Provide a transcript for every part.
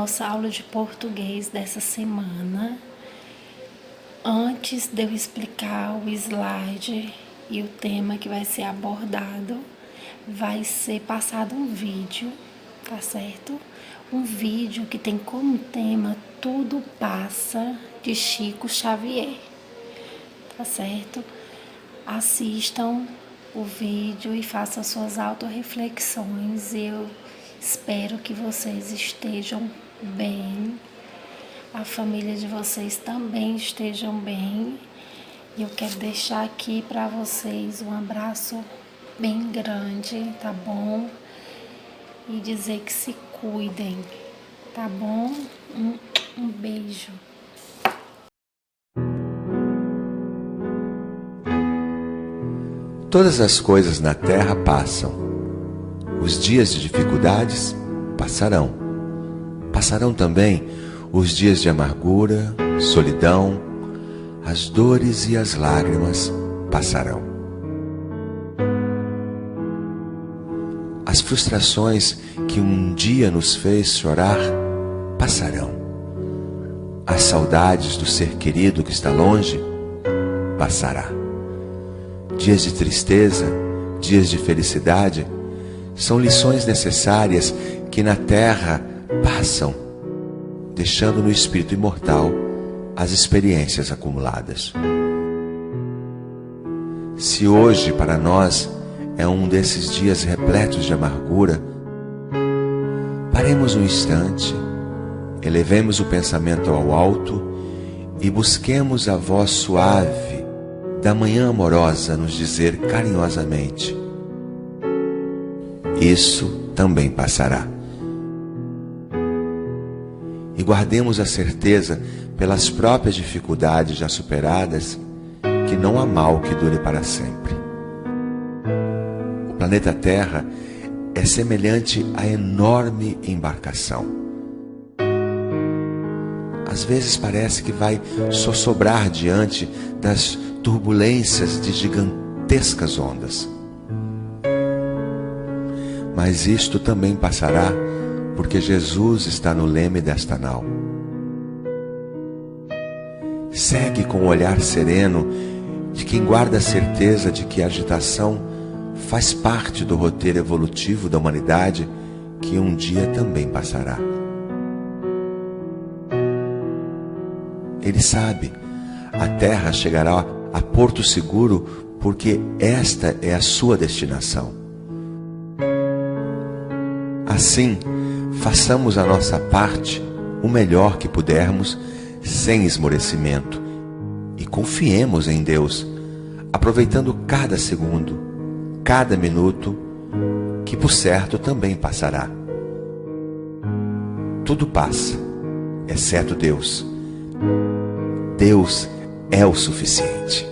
nossa aula de português dessa semana. Antes de eu explicar o slide e o tema que vai ser abordado, vai ser passado um vídeo, tá certo? Um vídeo que tem como tema Tudo Passa, de Chico Xavier, tá certo? Assistam o vídeo e façam suas autorreflexões. Eu espero que vocês estejam bem, a família de vocês também estejam bem. E eu quero deixar aqui para vocês um abraço bem grande, tá bom? E dizer que se cuidem, tá bom? Um beijo. Todas as coisas na terra passam. Os dias de dificuldades passarão. Passarão também os dias de amargura, solidão, as dores e as lágrimas passarão. As frustrações que um dia nos fez chorar passarão. As saudades do ser querido que está longe passará. Dias de tristeza, dias de felicidade, são lições necessárias que na terra passam, deixando no espírito imortal as experiências acumuladas. Se hoje para nós é um desses dias repletos de amargura, paremos um instante, elevemos o pensamento ao alto e busquemos a voz suave da manhã amorosa nos dizer carinhosamente: isso também passará. E guardemos a certeza, pelas próprias dificuldades já superadas, que não há mal que dure para sempre. O planeta Terra é semelhante à enorme embarcação. Às vezes parece que vai sossobrar diante das turbulências de gigantescas ondas. Mas isto também passará, porque Jesus está no leme desta nau. Segue com o olhar sereno de quem guarda a certeza de que a agitação faz parte do roteiro evolutivo da humanidade, que um dia também passará. Ele sabe, a Terra chegará a porto seguro porque esta é a sua destinação. Assim, façamos a nossa parte o melhor que pudermos, sem esmorecimento, e confiemos em Deus, aproveitando cada segundo, cada minuto, que por certo também passará. Tudo passa, exceto Deus. Deus é o suficiente.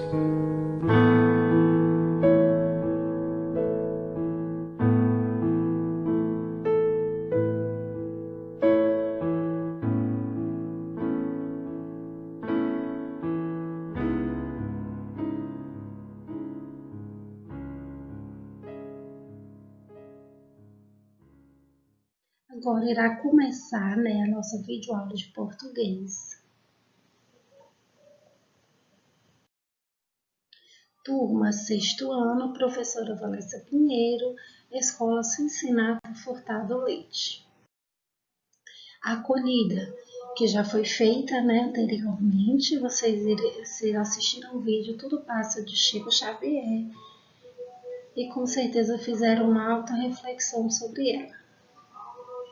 Agora irá começar, a nossa videoaula de português. Turma, sexto ano, professora Vanessa Pinheiro, Escola Cincinato Furtado Leite. A acolhida, que já foi feita, anteriormente, vocês assistiram o vídeo Tudo Passa, de Chico Xavier, e com certeza fizeram uma alta reflexão sobre ela,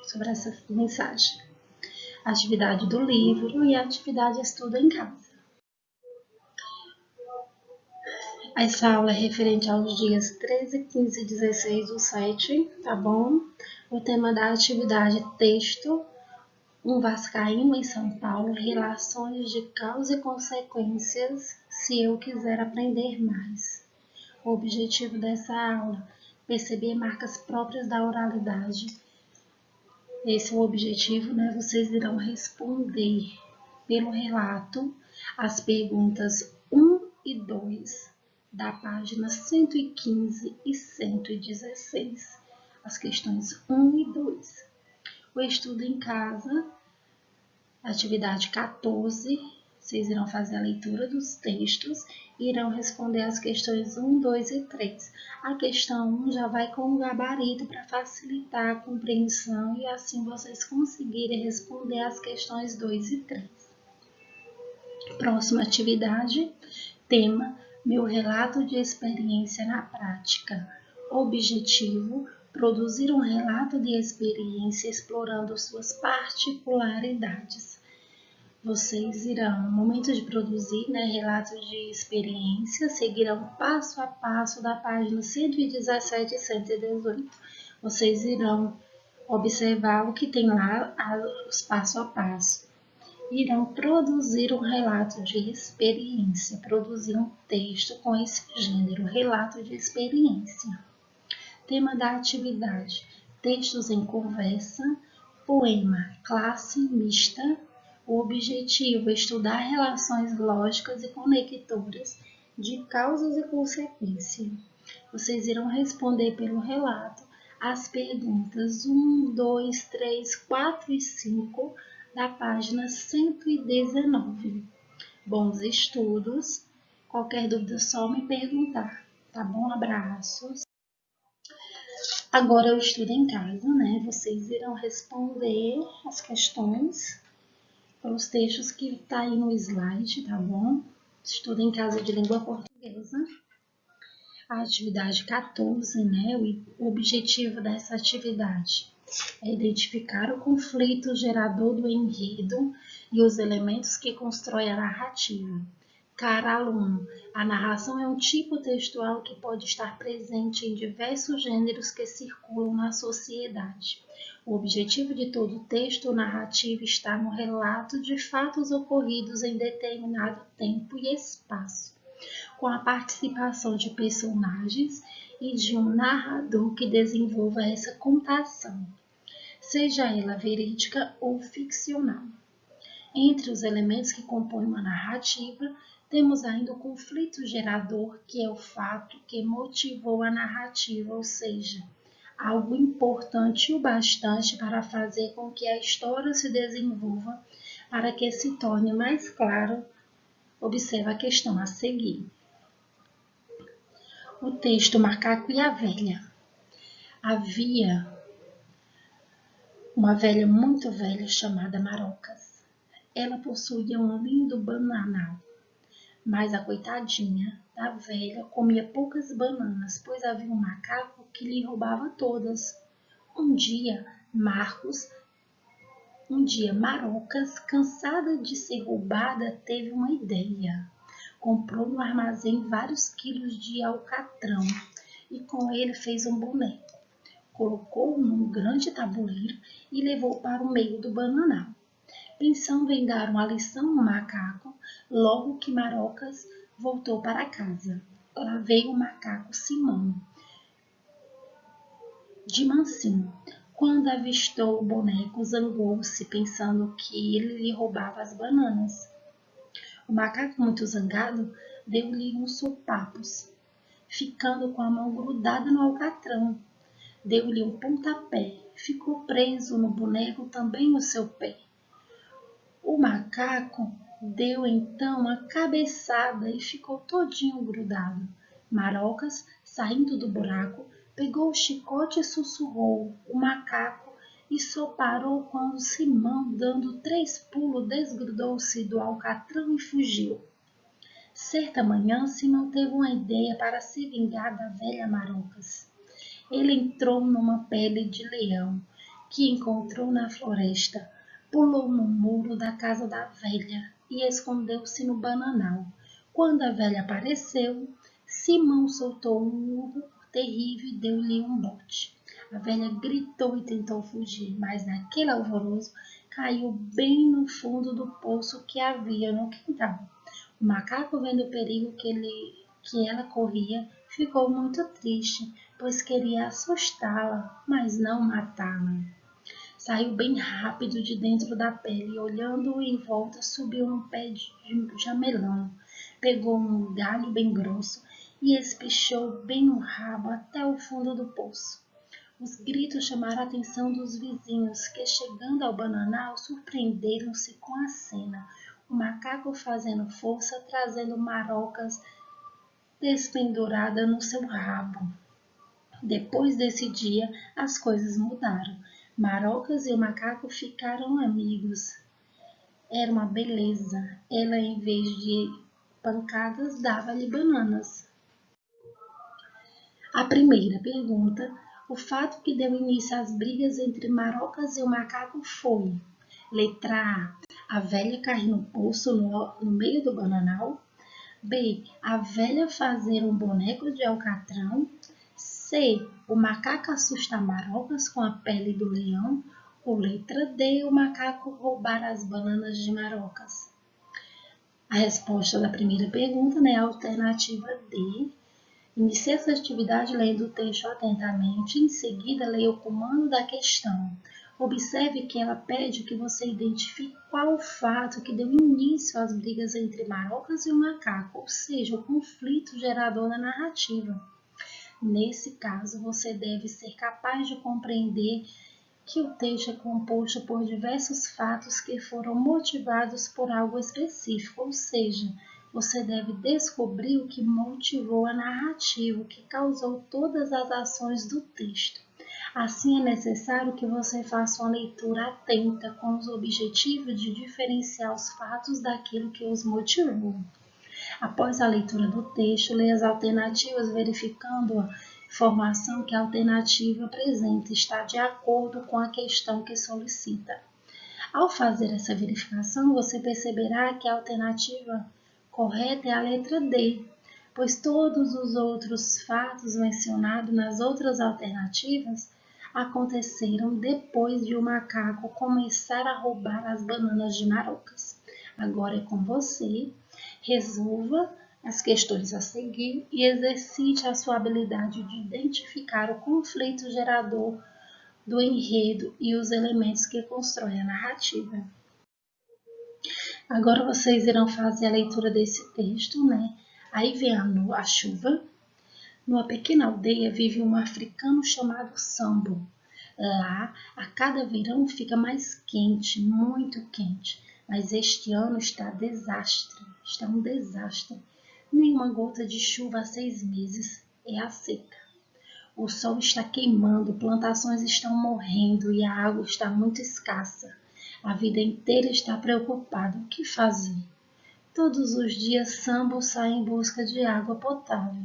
sobre essa mensagem. Atividade do livro e atividade estudo em casa. Essa aula é referente aos dias 13, 15 e 16 do 7, tá bom? O tema da atividade texto, um vascaíno em São Paulo, relações de causa e consequências, se eu quiser aprender mais. O objetivo dessa aula, perceber marcas próprias da oralidade. Esse é o objetivo, Vocês irão responder pelo relato as perguntas 1 e 2 da página 115 e 116, as questões 1 e 2. O estudo em casa Atividade 14, vocês irão fazer a leitura dos textos e irão responder as questões 1, 2 e 3. A questão 1 já vai com o gabarito para facilitar a compreensão e assim vocês conseguirem responder as questões 2 e 3. Próxima atividade, tema: meu relato de experiência na prática. Objetivo: produzir um relato de experiência explorando suas particularidades. Vocês irão, no momento de produzir, relato de experiência, seguirão passo a passo da página 117 e 118. Vocês irão observar o que tem lá, os passo a passo. Irão produzir um relato de experiência, produzir um texto com esse gênero, relato de experiência. Tema da atividade: textos em conversa, poema, classe mista. O objetivo é estudar relações lógicas e conectoras de causas e consequências. Vocês irão responder pelo relato as perguntas 1, 2, 3, 4 e 5 da página 119. Bons estudos. Qualquer dúvida é só me perguntar, tá bom? Abraços. Agora eu estudo em casa, Vocês irão responder as questões pelos textos que tá aí no slide, tá bom? Estudo em casa de língua portuguesa. A atividade 14, O objetivo dessa atividade é identificar o conflito gerador do enredo e os elementos que constroem a narrativa. Cara aluno, a narração é um tipo textual que pode estar presente em diversos gêneros que circulam na sociedade. O objetivo de todo texto ou narrativo está no relato de fatos ocorridos em determinado tempo e espaço, com a participação de personagens e de um narrador que desenvolva essa contação, seja ela verídica ou ficcional. Entre os elementos que compõem uma narrativa, temos ainda o conflito gerador, que é o fato que motivou a narrativa, ou seja, algo importante o bastante para fazer com que a história se desenvolva para que se torne mais claro. Observe a questão a seguir. O texto Macaco e a Velha. Havia uma velha muito velha chamada Marocas. Ela possuía um lindo bananal, mas a coitadinha da velha comia poucas bananas, pois havia um macaco que lhe roubava todas. Um dia, Marocas, cansada de ser roubada, teve uma ideia. Comprou no armazém vários quilos de alcatrão e com ele fez um boneco. Colocou-o num grande tabuleiro e levou para o meio do bananal. Pensando em dar uma lição no macaco, logo que Marocas voltou para casa. Lá veio o macaco Simão, de mansinho. Quando avistou o boneco, zangou-se, pensando que ele lhe roubava as bananas. O macaco, muito zangado, deu-lhe uns sopapos, ficando com a mão grudada no alcatrão. Deu-lhe um pontapé, ficou preso no boneco também o seu pé. O macaco deu então uma cabeçada e ficou todinho grudado. Marocas, saindo do buraco, pegou o chicote e sussurrou o macaco e só parou quando Simão, dando 3 pulos, desgrudou-se do alcatrão e fugiu. Certa manhã, Simão teve uma ideia para se vingar da velha Marocas. Ele entrou numa pele de leão que encontrou na floresta, pulou no muro da casa da velha e escondeu-se no bananal. Quando a velha apareceu, Simão soltou um urro terrível e deu-lhe um bote. A velha gritou e tentou fugir, mas naquele alvoroço caiu bem no fundo do poço que havia no quintal. O macaco, vendo o perigo que ela corria, ficou muito triste, pois queria assustá-la, mas não matá-la. Saiu bem rápido de dentro da pele e, olhando em volta, subiu num pé de jamelão, pegou um galho bem grosso e espichou bem no rabo até o fundo do poço. Os gritos chamaram a atenção dos vizinhos, que, chegando ao bananal, surpreenderam-se com a cena. O macaco fazendo força, trazendo marocas despenduradas no seu rabo. Depois desse dia, as coisas mudaram. Marocas e o macaco ficaram amigos. Era uma beleza. Ela, em vez de pancadas, dava-lhe bananas. A primeira pergunta: o fato que deu início às brigas entre Marocas e o macaco foi: letra A velha cair no poço no meio do bananal. B, a velha fazer um boneco de alcatrão. C, o macaco assusta Marocas com a pele do leão. Ou letra D, o macaco roubar as bananas de Marocas. A resposta da primeira pergunta é a alternativa D. Inicie essa atividade lendo o texto atentamente, em seguida leia o comando da questão. Observe que ela pede que você identifique qual o fato que deu início às brigas entre Marocas e o macaco, ou seja, o conflito gerador da narrativa. Nesse caso, você deve ser capaz de compreender que o texto é composto por diversos fatos que foram motivados por algo específico, ou seja, você deve descobrir o que motivou a narrativa, o que causou todas as ações do texto. Assim, é necessário que você faça uma leitura atenta com os objetivos de diferenciar os fatos daquilo que os motivou. Após a leitura do texto, leia as alternativas, verificando a informação que a alternativa apresenta está de acordo com a questão que solicita. Ao fazer essa verificação, você perceberá que a alternativa correta é a letra D, pois todos os outros fatos mencionados nas outras alternativas aconteceram depois de o macaco começar a roubar as bananas de Marocas. Agora é com você. Resolva as questões a seguir e exercite a sua habilidade de identificar o conflito gerador do enredo e os elementos que constroem a narrativa. Agora vocês irão fazer a leitura desse texto, né? Aí vem a chuva. Numa pequena aldeia vive um africano chamado Sambo. Lá, a cada verão fica mais quente, muito quente. Mas este ano está um desastre. Nenhuma gota de chuva há 6 meses, é a seca. O sol está queimando, plantações estão morrendo e a água está muito escassa. A vida inteira está preocupada. O que fazer? Todos os dias Sambo sai em busca de água potável.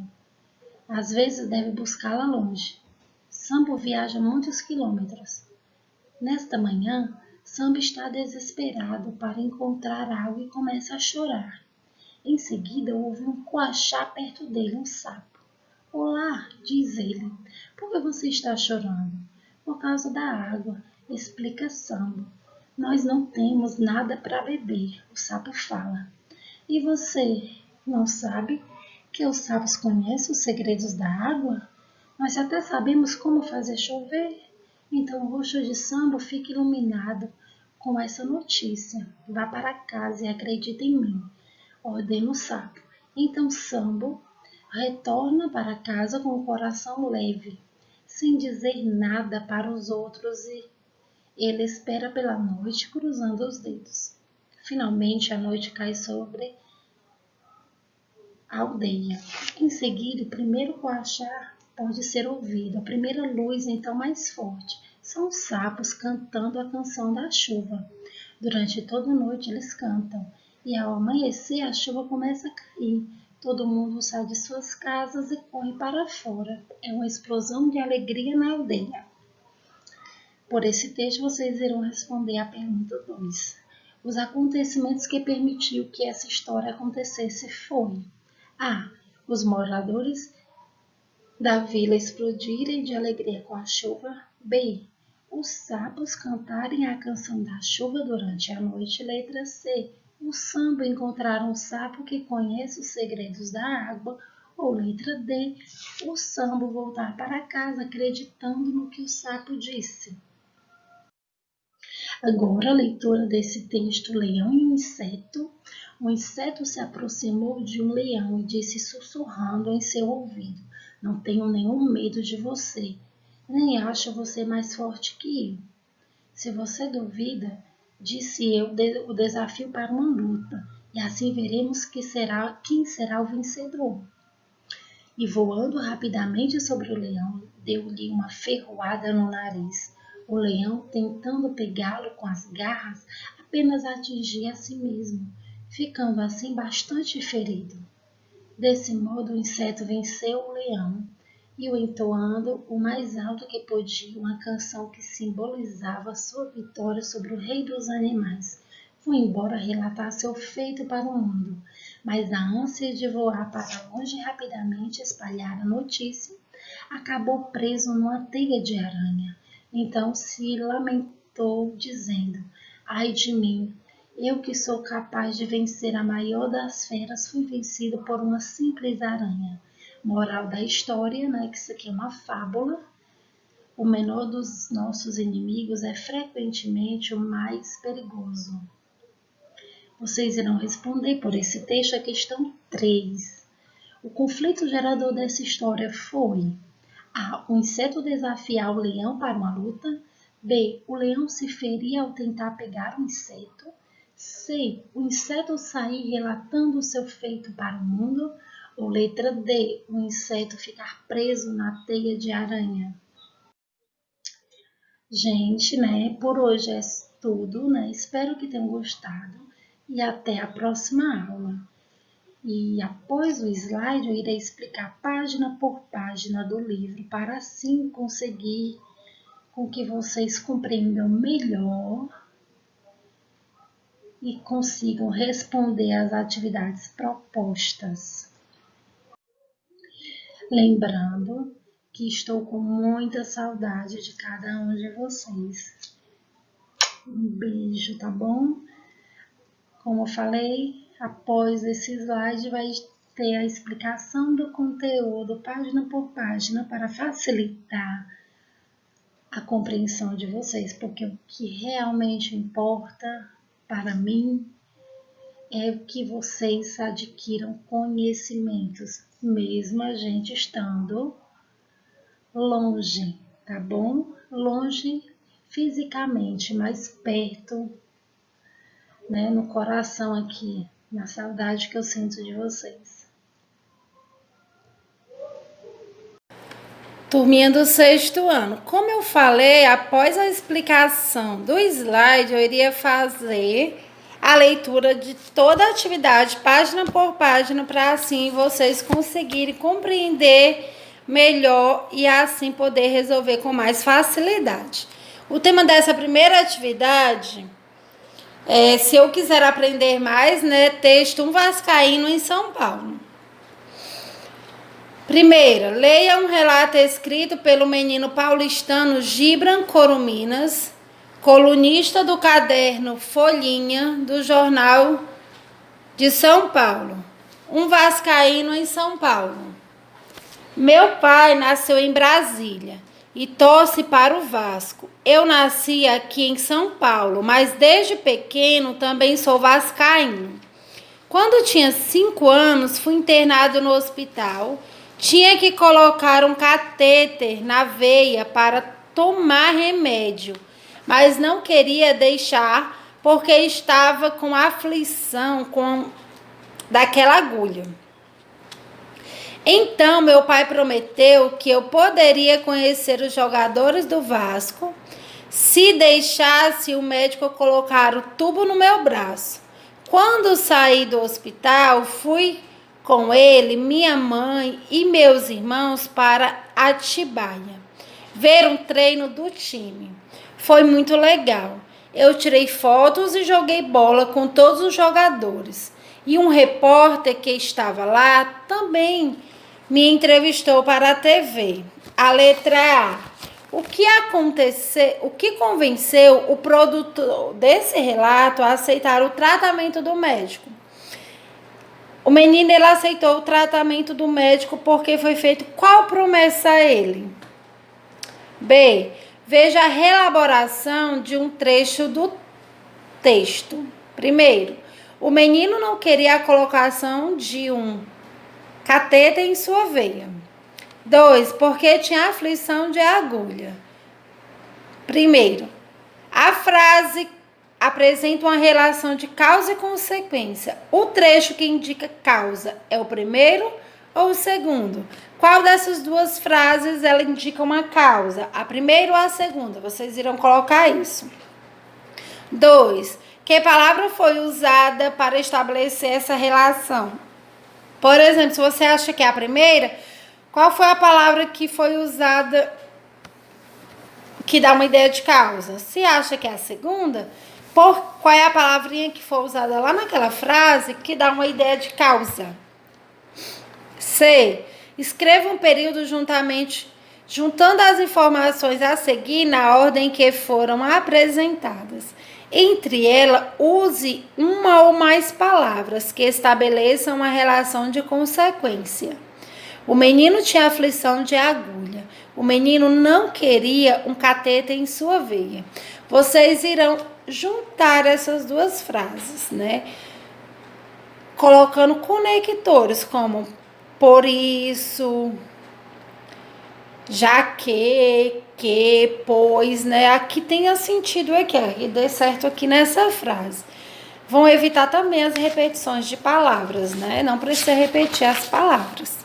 Às vezes deve buscá-la longe. Sambo viaja muitos quilômetros. Nesta manhã, Sambo está desesperado para encontrar água e começa a chorar. Em seguida, ouve um coachá perto dele, um sapo. Olá, diz ele. Por que você está chorando? Por causa da água, explica Sambo. Nós não temos nada para beber, o sapo fala. E você não sabe que os sapos conhecem os segredos da água? Nós até sabemos como fazer chover. Então o rosto de Sambo fica iluminado com essa notícia. Vá para casa e acredite em mim, ordena o sapo. Então Sambo retorna para casa com o coração leve, sem dizer nada para os outros, e ele espera pela noite cruzando os dedos. Finalmente a noite cai sobre a aldeia. Em seguida, o primeiro coachá pode ser ouvido, a primeira luz então mais forte. São os sapos cantando a canção da chuva. Durante toda a noite eles cantam, e ao amanhecer a chuva começa a cair. Todo mundo sai de suas casas e corre para fora. É uma explosão de alegria na aldeia. Por esse texto vocês irão responder à pergunta 2. Os acontecimentos que permitiu que essa história acontecesse foi: A. Os moradores da vila explodirem de alegria com a chuva. B. Os sapos cantarem a canção da chuva durante a noite. Letra C. O Sambo encontrar um sapo que conhece os segredos da água. Ou letra D. O Sambo voltar para casa acreditando no que o sapo disse. Agora a leitura desse texto, Leão e o Inseto. O inseto se aproximou de um leão e disse sussurrando em seu ouvido: Não tenho nenhum medo de você. Nem acho você mais forte que eu. Se você duvida, disse eu, o desafio para uma luta, e assim veremos quem será o vencedor. E voando rapidamente sobre o leão, deu-lhe uma ferroada no nariz. O leão, tentando pegá-lo com as garras, apenas atingia a si mesmo, ficando assim bastante ferido. Desse modo, o inseto venceu o leão e o entoando o mais alto que podia uma canção que simbolizava sua vitória sobre o rei dos animais. Foi embora relatar seu feito para o mundo, mas a ânsia de voar para longe e rapidamente espalhar a notícia acabou preso numa teia de aranha. Então se lamentou, dizendo: Ai de mim! Eu que sou capaz de vencer a maior das feras, fui vencido por uma simples aranha. Moral da história, né? Que isso aqui é uma fábula. O menor dos nossos inimigos é frequentemente o mais perigoso. Vocês irão responder por esse texto a questão 3. O conflito gerador dessa história foi: A. O inseto desafiar o leão para uma luta. B. O leão se ferir ao tentar pegar o inseto. C. O inseto sair relatando o seu feito para o mundo. Ou letra D. O inseto ficar preso na teia de aranha. Gente, né? Por hoje é tudo, né? Espero que tenham gostado e até a próxima aula. E após o slide eu irei explicar página por página do livro para assim conseguir com que vocês compreendam melhor e consigam responder às atividades propostas. Lembrando que estou com muita saudade de cada um de vocês. Um beijo, tá bom? Como eu falei, após esse slide vai ter a explicação do conteúdo página por página para facilitar a compreensão de vocês, porque o que realmente importa para mim é que vocês adquiram conhecimentos, mesmo a gente estando longe, tá bom? Longe fisicamente, mas perto, né, no coração aqui, na saudade que eu sinto de vocês. Turminha do 6º ano. Como eu falei, após a explicação do slide, eu iria fazer a leitura de toda a atividade, página por página, para assim vocês conseguirem compreender melhor e assim poder resolver com mais facilidade. O tema dessa primeira atividade é: se eu quiser aprender mais, né, texto Um Vascaíno em São Paulo. Primeira, leia um relato escrito pelo menino paulistano Gibran Coruminas, colunista do caderno Folhinha, do Jornal de São Paulo. Um vascaíno em São Paulo. Meu pai nasceu em Brasília e torce para o Vasco. Eu nasci aqui em São Paulo, mas desde pequeno também sou vascaíno. Quando tinha 5 anos, fui internado no hospital. Tinha que colocar um catéter na veia para tomar remédio, mas não queria deixar porque estava com aflição daquela agulha. Então, meu pai prometeu que eu poderia conhecer os jogadores do Vasco se deixasse o médico colocar o tubo no meu braço. Quando saí do hospital, fui com ele, minha mãe e meus irmãos para Atibaia ver um treino do time. Foi muito legal. Eu tirei fotos e joguei bola com todos os jogadores. E um repórter que estava lá também me entrevistou para a TV. A letra A. O que convenceu o produtor desse relato a aceitar o tratamento do médico? O menino, ele aceitou o tratamento do médico porque foi feito qual promessa a ele? B. Veja a reelaboração de um trecho do texto. Primeiro, o menino não queria a colocação de um catéter em sua veia. 2. Porque tinha aflição de agulha. Primeiro, a frase apresenta uma relação de causa e consequência. O trecho que indica causa é o primeiro ou o segundo? Qual dessas duas frases ela indica uma causa? A primeira ou a segunda? Vocês irão colocar isso. 2. Que palavra foi usada para estabelecer essa relação? Por exemplo, se você acha que é a primeira, qual foi a palavra que foi usada que dá uma ideia de causa? Se acha que é a segunda, qual é a palavrinha que foi usada lá naquela frase que dá uma ideia de causa? C. Escreva um período juntando as informações a seguir na ordem que foram apresentadas. Entre elas, use uma ou mais palavras que estabeleçam uma relação de consequência. O menino tinha aflição de agulha. O menino não queria um cateter em sua veia. Vocês irão juntar essas duas frases, né? Colocando conectores como por isso, já que, pois, né? Aqui tenha sentido aqui, e dê certo aqui nessa frase. Vão evitar também as repetições de palavras, né? Não precisa repetir as palavras.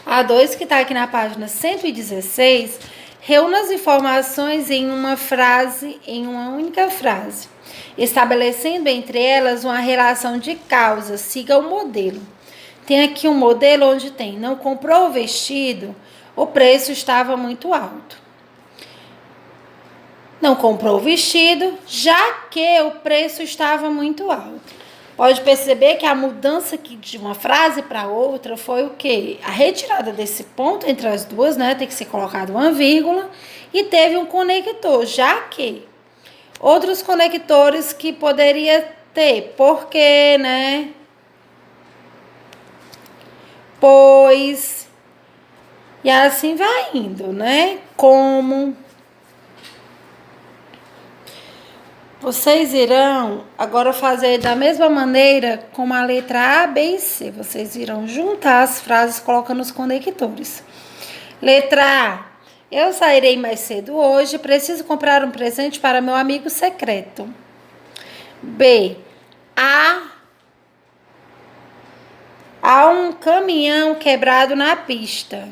A 2, que está aqui na página 116, reúna as informações em uma única frase, estabelecendo entre elas uma relação de causa. Siga o modelo. Tem aqui um modelo onde tem: não comprou o vestido, o preço estava muito alto. Não comprou o vestido, já que o preço estava muito alto. Pode perceber que a mudança aqui de uma frase para outra foi o quê? A retirada desse ponto entre as duas, né? Tem que ser colocado uma vírgula e teve um conector, já que. Outros conectores que poderia ter, porque, né? Pois, e assim vai indo, né? Como. Vocês irão agora fazer da mesma maneira como a letra A, B e C. Vocês irão juntar as frases colocando os conectores. Letra A. Eu sairei mais cedo hoje. Preciso comprar um presente para meu amigo secreto. B. Há um caminhão quebrado na pista.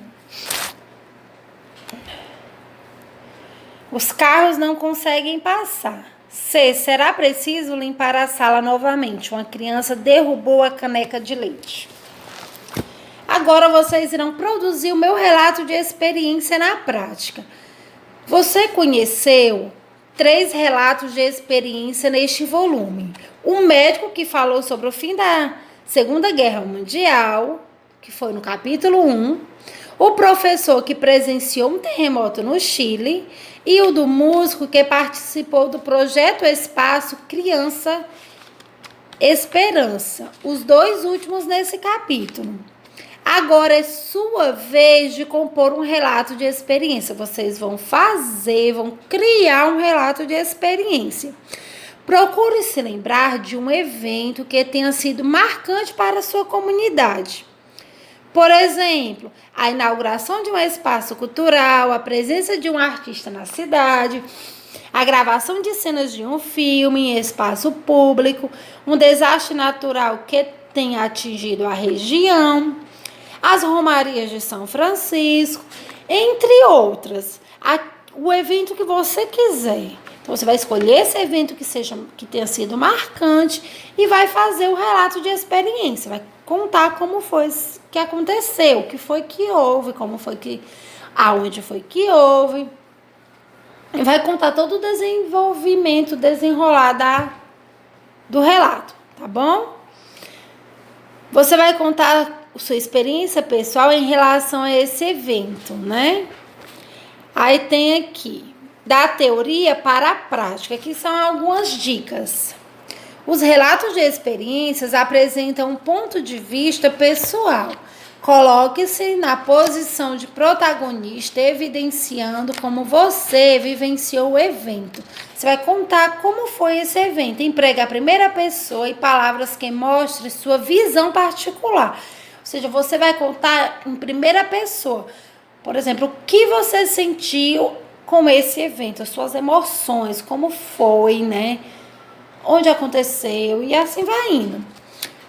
Os carros não conseguem passar. C. Será preciso limpar a sala novamente. Uma criança derrubou a caneca de leite. Agora vocês irão produzir o meu relato de experiência na prática. Você conheceu 3 relatos de experiência neste volume. Um médico que falou sobre o fim da Segunda Guerra Mundial, que foi no capítulo 1. O professor que presenciou um terremoto no Chile e o do músico que participou do projeto Espaço Criança Esperança. Os 2 últimos nesse capítulo. Agora é sua vez de compor um relato de experiência. Vocês vão criar um relato de experiência. Procure se lembrar de um evento que tenha sido marcante para a sua comunidade. Por exemplo, a inauguração de um espaço cultural, a presença de um artista na cidade, a gravação de cenas de um filme em espaço público, um desastre natural que tenha atingido a região, as romarias de São Francisco, entre outras. O evento que você quiser. Então, você vai escolher esse evento que tenha sido marcante e vai fazer o relato de experiência. Vai contar como foi que aconteceu, o que foi que houve, aonde foi que houve. E vai contar todo o desenvolvimento, desenrolar do relato, tá bom? Você vai contar a sua experiência pessoal em relação a esse evento, né? Aí tem aqui, da teoria para a prática, que são algumas dicas. Os relatos de experiências apresentam um ponto de vista pessoal. Coloque-se na posição de protagonista, evidenciando como você vivenciou o evento. Você vai contar como foi esse evento. Emprega a primeira pessoa e palavras que mostrem sua visão particular. seja, você vai contar em primeira pessoa. Por exemplo, o que você sentiu com esse evento, as suas emoções, como foi, né? Onde aconteceu e assim vai indo.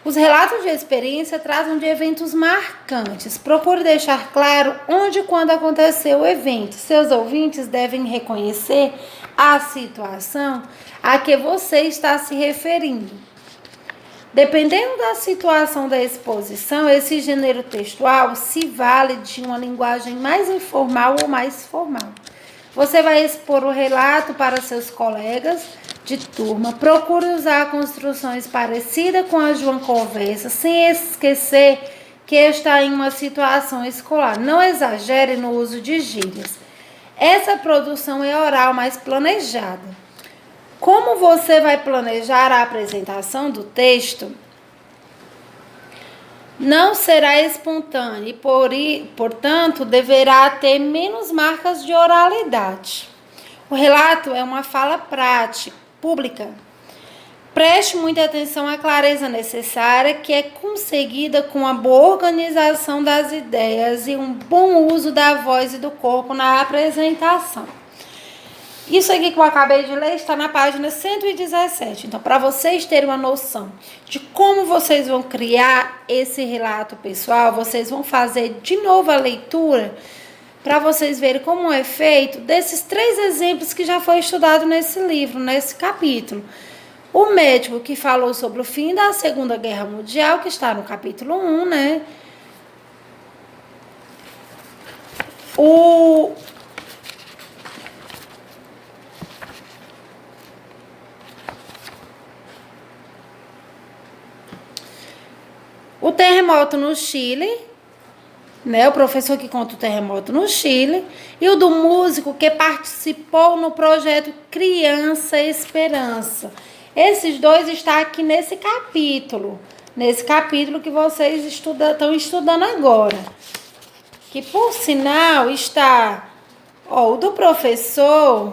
Os relatos de experiência tratam de eventos marcantes. Procure deixar claro onde e quando aconteceu o evento. Seus ouvintes devem reconhecer a situação a que você está se referindo. Dependendo da situação da exposição, esse gênero textual se vale de uma linguagem mais informal ou mais formal. Você vai expor o relato para seus colegas de turma. Procure usar construções parecidas com as de uma conversa, sem esquecer que está em uma situação escolar. Não exagere no uso de gírias. Essa produção é oral, mas planejada. Como você vai planejar a apresentação do texto? Não será espontâneo e, portanto, deverá ter menos marcas de oralidade. O relato é uma fala prática, pública. Preste muita atenção à clareza necessária, que é conseguida com a boa organização das ideias e um bom uso da voz e do corpo na apresentação. Isso aqui que eu acabei de ler está na página 117. Então, para vocês terem uma noção de como vocês vão criar esse relato pessoal, vocês vão fazer de novo a leitura para vocês verem como é feito desses 3 exemplos que já foi estudado nesse livro, nesse capítulo. O médico que falou sobre o fim da Segunda Guerra Mundial, que está no capítulo 1, né? O terremoto no Chile, né? O professor que conta o terremoto no Chile. E o do músico que participou no projeto Criança Esperança. Esses 2 estão aqui nesse capítulo. Nesse capítulo que vocês estão estudando agora. Que, por sinal, está... o do professor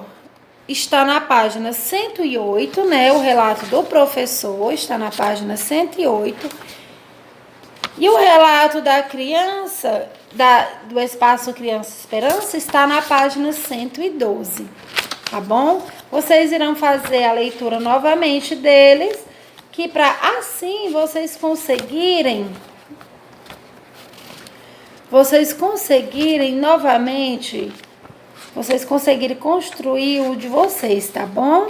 está na página 108, né? O relato do professor está na página 108. E o relato da criança, do Espaço Criança Esperança, está na página 112, tá bom? Vocês irão fazer a leitura novamente deles, que para assim vocês conseguirem novamente, vocês conseguirem construir o de vocês, tá bom?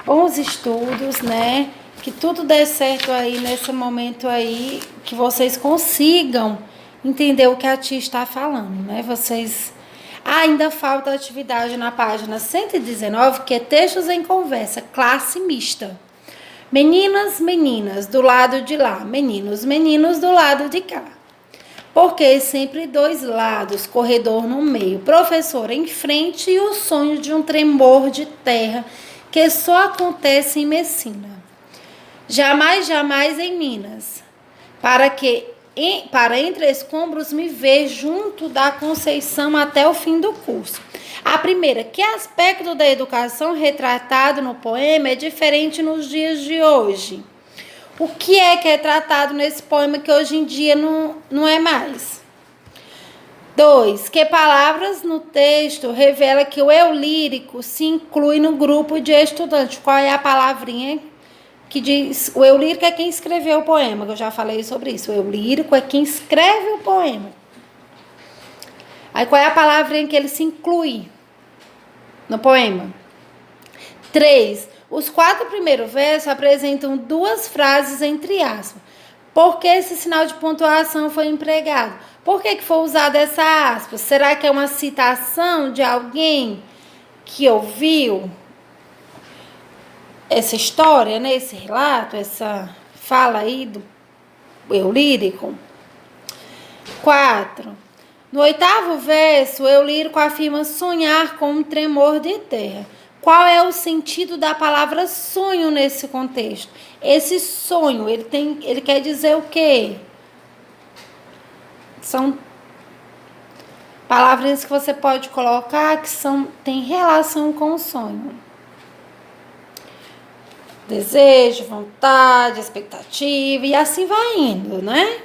Bons estudos, né? Que tudo dê certo aí nesse momento aí, que vocês consigam entender o que a tia está falando, né? Vocês... ainda falta atividade na página 119, que é textos em conversa, classe mista. Meninas, meninas, do lado de lá. Meninos, meninos, do lado de cá. Porque sempre 2 lados, corredor no meio, professor em frente e o sonho de um tremor de terra que só acontece em Messina. Jamais, jamais em Minas, para entre escombros me ver junto da Conceição até o fim do curso. A primeira, que aspecto da educação retratado no poema é diferente nos dias de hoje? O que é tratado nesse poema que hoje em dia não é mais? 2, que palavras no texto revela que o eu lírico se inclui no grupo de estudantes? Qual é a palavrinha que diz? O eu lírico é quem escreveu o poema, que eu já falei sobre isso. O eu lírico é quem escreve o poema. Aí qual é a palavrinha que ele se inclui no poema? 3, os 4 primeiros versos apresentam 2 frases entre aspas. Por que esse sinal de pontuação foi empregado? Por que foi usada essa aspas? Será que é uma citação de alguém que ouviu essa história, né? Esse relato, essa fala aí do eu lírico? 4, no 8º verso, o eu lírico afirma sonhar com um tremor de terra. Qual é o sentido da palavra sonho nesse contexto? Esse sonho, ele quer dizer o quê? São palavras que você pode colocar que tem relação com o sonho. Desejo, vontade, expectativa e assim vai indo, né?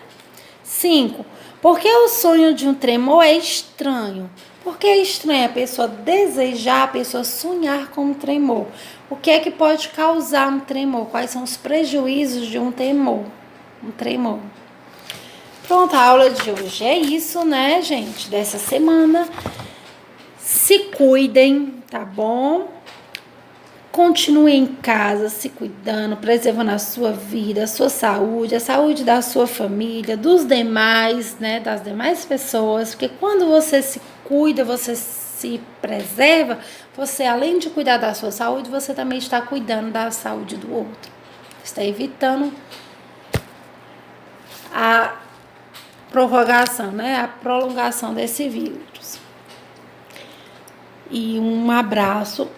5. Porque o sonho de um tremor é estranho. Porque é estranho a pessoa desejar, a pessoa sonhar com um tremor. O que é que pode causar um tremor? Quais são os prejuízos de um tremor? Pronto, a aula de hoje é isso, né, gente? Dessa semana. Se cuidem, tá bom? Continue em casa, se cuidando, preservando a sua vida, a sua saúde, a saúde da sua família, dos demais, né, das demais pessoas, porque quando você se cuida, você se preserva, você, além de cuidar da sua saúde, você também está cuidando da saúde do outro. Está evitando a prorrogação, né, a prolongação desse vírus. E um abraço.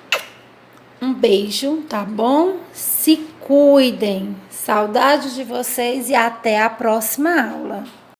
Um beijo, tá bom? Se cuidem. Saudades de vocês e até a próxima aula.